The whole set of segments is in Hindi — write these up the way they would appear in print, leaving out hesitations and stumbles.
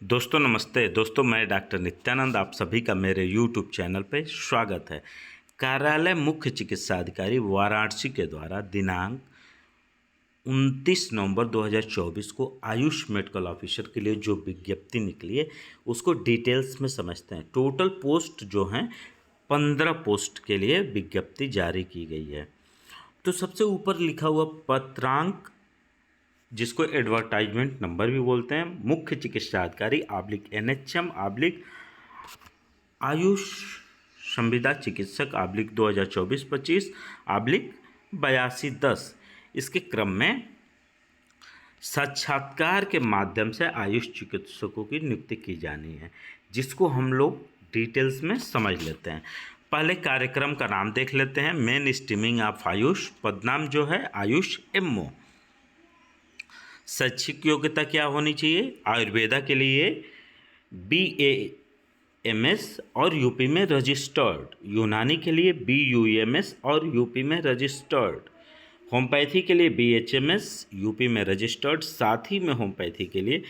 दोस्तों नमस्ते। दोस्तों मैं डॉक्टर नित्यानंद, आप सभी का मेरे यूट्यूब चैनल पे स्वागत है। कार्यालय मुख्य चिकित्सा अधिकारी वाराणसी के द्वारा दिनांक 29 नवंबर 2024 को आयुष मेडिकल ऑफिसर के लिए जो विज्ञप्ति निकली है उसको डिटेल्स में समझते हैं। टोटल पोस्ट जो हैं 15 पोस्ट के लिए विज्ञप्ति जारी की गई है। तो सबसे ऊपर लिखा हुआ पत्रांक, जिसको एडवर्टाइजमेंट नंबर भी बोलते हैं, मुख्य चिकित्सा अधिकारी /NHM आयुष संविदा चिकित्सक /2024-25 /8210। इसके क्रम में साक्षात्कार के माध्यम से आयुष चिकित्सकों की नियुक्ति की जानी है, जिसको हम लोग डिटेल्स में समझ लेते हैं। पहले कार्यक्रम का नाम देख लेते हैं। मेन स्ट्रीमिंग ऑफ आयुष, पदनाम जो है आयुष MO। शैक्षिक योग्यता क्या होनी चाहिए? आयुर्वेदा के लिए BAMS और यूपी में रजिस्टर्ड, यूनानी के लिए BUMS और यूपी में रजिस्टर्ड, होम्योपैथी के लिए BHMS यूपी में रजिस्टर्ड, साथ ही में होम्योपैथी के लिए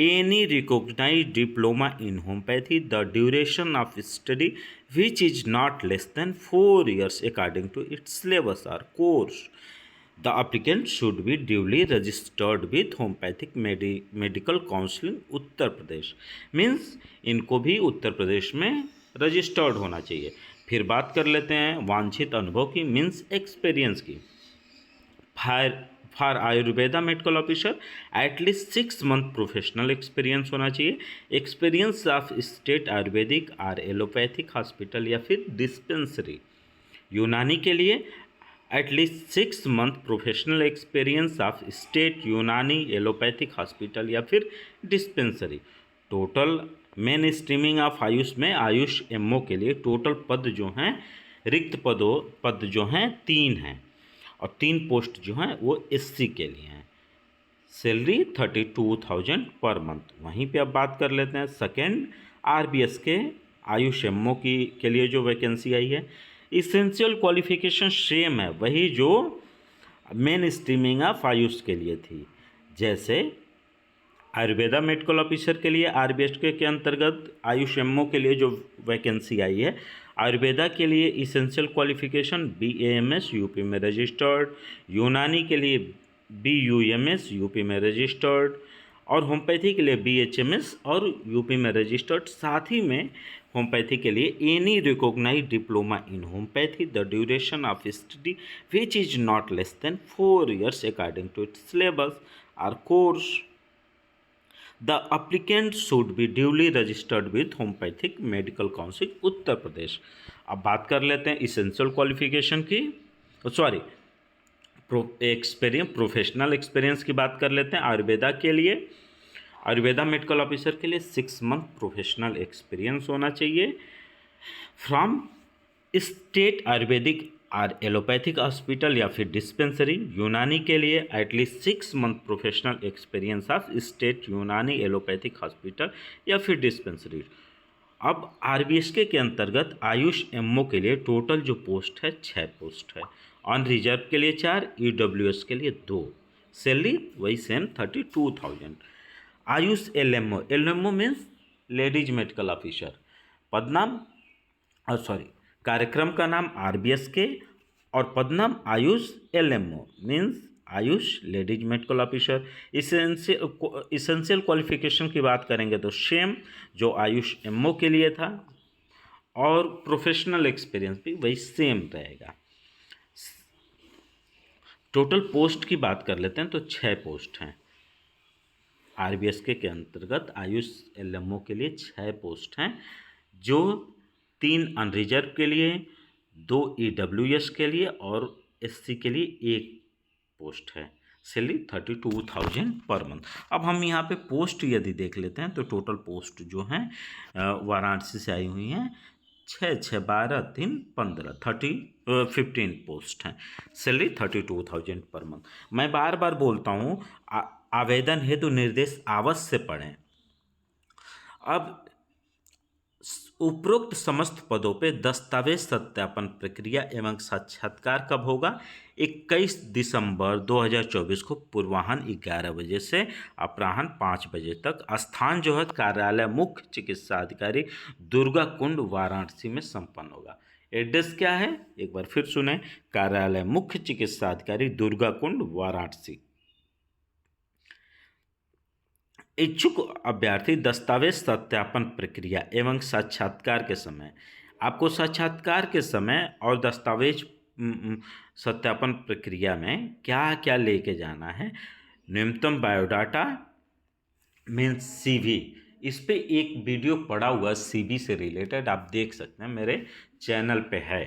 any recognised diploma in homeopathy, the duration of study which is not less than 4 years according to its syllabus और course. The applicant should be duly registered with Homeopathic Medical Council Uttar Pradesh. Means इनको भी उत्तर प्रदेश में रजिस्टर्ड होना चाहिए। फिर बात कर लेते हैं वांछित अनुभव की, मीन्स एक्सपीरियंस की। For Ayurveda medical officer at least 6 month professional experience होना चाहिए। एक्सपीरियंस ऑफ स्टेट आयुर्वेदिक और एलोपैथिक हॉस्पिटल या फिर डिस्पेंसरी। यूनानी के लिए at least 6 month professional experience of state यूनानी एलोपैथिक हॉस्पिटल या फिर dispensary. Total main streaming of Ayush में आयुष MO के लिए टोटल पद जो हैं, रिक्त पद जो हैं 3 हैं और 3 पोस्ट जो हैं वो SC के लिए हैं। Salary 32,000 per month. वहीं पे अब बात कर लेते हैं सेकेंड RBS के आयुष MO के लिए जो वैकेंसी आई है। इसेंशियल क्वालिफिकेशन सेम है, वही जो मेन स्ट्रीमिंग ऑफ आयुष के लिए थी। जैसे आयुर्वेदा मेडिकल ऑफिसर के लिए RBS के अंतर्गत आयुष MO के लिए जो वैकेंसी आई है, आयुर्वेदा के लिए इसेंशियल क्वालिफिकेशन BAMS यूपी में रजिस्टर्ड, यूनानी के लिए BUMS यूपी में रजिस्टर्ड और होम्योपैथी के लिए BHMS और यूपी में रजिस्टर्ड। साथ ही में होम्योपैथी के लिए any recognised diploma in homeopathy, the duration of study which is not less than 4 years according to its syllabus और course. The applicant should be duly registered with homeopathic medical council Uttar Pradesh. अब बात कर लेते हैं इसेंशियल क्वालिफिकेशन की, प्रोफेशनल एक्सपीरियंस की बात कर लेते हैं। आयुर्वेदा के लिए, आयुर्वेदा मेडिकल ऑफिसर के लिए 6 month प्रोफेशनल एक्सपीरियंस होना चाहिए फ्रॉम स्टेट आयुर्वेदिक और एलोपैथिक हॉस्पिटल या फिर डिस्पेंसरी। यूनानी के लिए at least 6 month professional experience of state यूनानी एलोपैथिक हॉस्पिटल या फिर डिस्पेंसरी। अब RBSK के अंतर्गत आयुष MO के लिए टोटल जो पोस्ट है 6 पोस्ट है। ऑन रिजर्व के लिए 4, EWS के लिए 2। सैलरी वही same 32,000। Ayush LMO means ladies medical officer. पदनाम कार्यक्रम का नाम RBSK और पदनाम Ayush LMO means Ayush ladies medical officer. Essential qualification की बात करेंगे तो सेम जो आयुष MO के लिए था और प्रोफेशनल एक्सपीरियंस भी वही सेम रहेगा। टोटल पोस्ट की बात कर लेते हैं तो 6 पोस्ट हैं। RBSK के अंतर्गत आयुष LMO के लिए 6 पोस्ट हैं, जो 3 अनरिजर्व के लिए, 2 EWS के लिए और SC के लिए 1 पोस्ट है। Salary 32,000 per month. अब हम यहाँ पे पोस्ट यदि देख लेते हैं तो टोटल पोस्ट जो हैं वाराणसी से आई हुई हैं 6, 12, 3, 15 15 पोस्ट हैं। Salary 32,000 per month. मैं बार बार बोलता हूँ आवेदन हेतु निर्देश अवश्य पढ़ें। अब उपरोक्त समस्त पदों पे दस्तावेज सत्यापन प्रक्रिया एवं साक्षात्कार कब होगा? 21 दिसंबर 2024 को पूर्वाह्न 11 बजे से अपराह्न 5 बजे तक। स्थान जो है कार्यालय मुख्य चिकित्सा अधिकारी दुर्गा कुंड वाराणसी में संपन्न होगा। एड्रेस क्या है एक बार फिर सुने, कार्यालय मुख्य चिकित्सा अधिकारी दुर्गा कुंड वाराणसी। इच्छुक अभ्यर्थी दस्तावेज सत्यापन प्रक्रिया एवं साक्षात्कार के समय, आपको साक्षात्कार के समय और दस्तावेज सत्यापन प्रक्रिया में क्या क्या लेके जाना है। न्यूनतम बायोडाटा मीन्स सीवी, इस पे एक वीडियो पड़ा हुआ सीवी से रिलेटेड, आप देख सकते हैं मेरे चैनल पे है।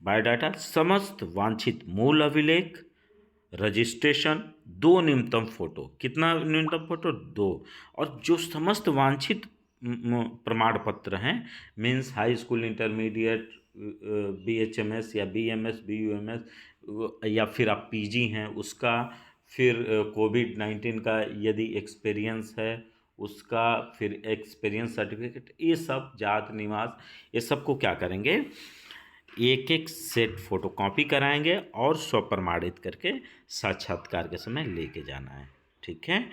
बायोडाटा, समस्त वांछित मूल अभिलेख, रजिस्ट्रेशन, 2 न्यूनतम फोटो, कितना न्यूनतम फोटो 2, और जो समस्त वांछित प्रमाण पत्र हैं means high school, intermediate, BHMS या BMS, BUMS या फिर आप PG हैं उसका, फिर कोविड-19 का यदि एक्सपीरियंस है उसका, फिर एक्सपीरियंस सर्टिफिकेट, ये सब जात निवास, ये सब को क्या करेंगे, एक एक सेट फोटोकॉपी कराएंगे और स्वप्रमाणित करके साक्षात्कार के समय लेके जाना है। ठीक है,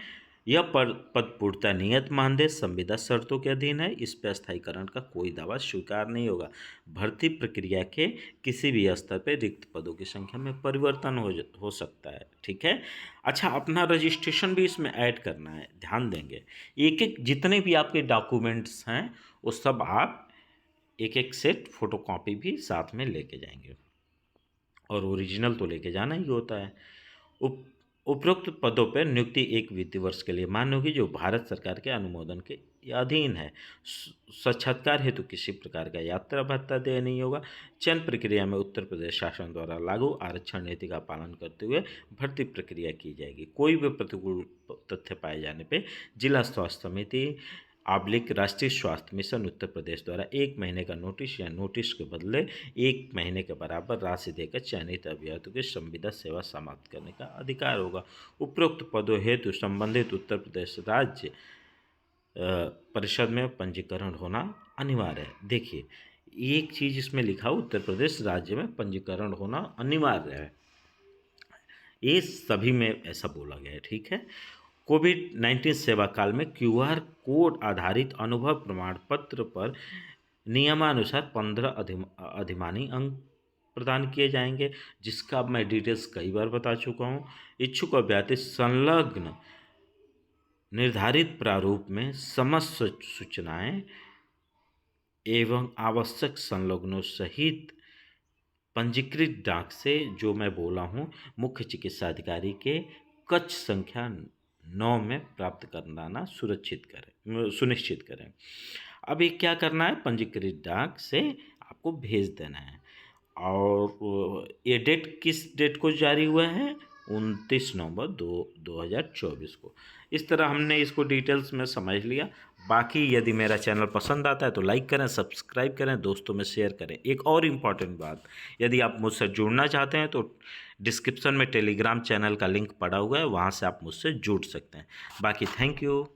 यह पद पूर्णतः नियत मानदेय संविदा शर्तों के अधीन है। इस पर स्थायीकरण का कोई दावा स्वीकार नहीं होगा। भर्ती प्रक्रिया के किसी भी स्तर पर रिक्त पदों की संख्या में परिवर्तन हो सकता है। ठीक है, अच्छा, अपना रजिस्ट्रेशन भी इसमें ऐड करना है, ध्यान देंगे। एक एक जितने भी आपके डॉक्यूमेंट्स हैं वो सब आप एक एक सेट फोटोकॉपी भी साथ में लेके जाएंगे, और ओरिजिनल तो लेके जाना ही होता है। उपरोक्त पदों पर नियुक्ति 1 वित्तीय वर्ष के लिए मान्य होगी, जो भारत सरकार के अनुमोदन के अधीन है। साक्षात्कार हेतु किसी प्रकार का यात्रा भत्ता देय नहीं होगा। चयन प्रक्रिया में उत्तर प्रदेश शासन द्वारा लागू आरक्षण नीति का पालन करते हुए भर्ती प्रक्रिया की जाएगी। कोई भी प्रतिकूल तथ्य पाए जाने पर जिला स्वास्थ्य समिति राष्ट्रीय स्वास्थ्य मिशन उत्तर प्रदेश द्वारा 1 महीने का नोटिस या नोटिस के बदले 1 महीने के बराबर राशि देकर चयनित अभ्यर्थियों की संविदा सेवा समाप्त करने का अधिकार होगा। उपरोक्त पदों हेतु संबंधित उत्तर प्रदेश राज्य परिषद में पंजीकरण होना अनिवार्य है। देखिए, एक चीज़ इसमें लिखा, उत्तर प्रदेश राज्य में पंजीकरण होना अनिवार्य है, ये सभी में ऐसा बोला गया है। ठीक है, कोविड-19 सेवा काल में QR कोड आधारित अनुभव प्रमाण पत्र पर नियमानुसार 15 अधिमानी अंक प्रदान किए जाएंगे, जिसका मैं डिटेल्स कई बार बता चुका हूँ। इच्छुक अभ्यर्थी संलग्न निर्धारित प्रारूप में समस्त सूचनाएं एवं आवश्यक संलग्नों सहित पंजीकृत डाक से, जो मैं बोला हूँ, मुख्य चिकित्सा अधिकारी के कक्ष संख्या 9 में प्राप्त कराना सुनिश्चित करें। अभी क्या करना है, पंजीकृत डाक से आपको भेज देना है। और ये डेट किस डेट को जारी हुआ है, 29 नवंबर 2024 को। इस तरह हमने इसको डिटेल्स में समझ लिया। बाकी यदि मेरा चैनल पसंद आता है तो लाइक करें, सब्सक्राइब करें, दोस्तों में शेयर करें। एक और इम्पॉर्टेंट बात, यदि आप मुझसे जुड़ना चाहते हैं तो डिस्क्रिप्शन में टेलीग्राम चैनल का लिंक पड़ा हुआ है, वहाँ से आप मुझसे जुड़ सकते हैं। बाकी थैंक यू।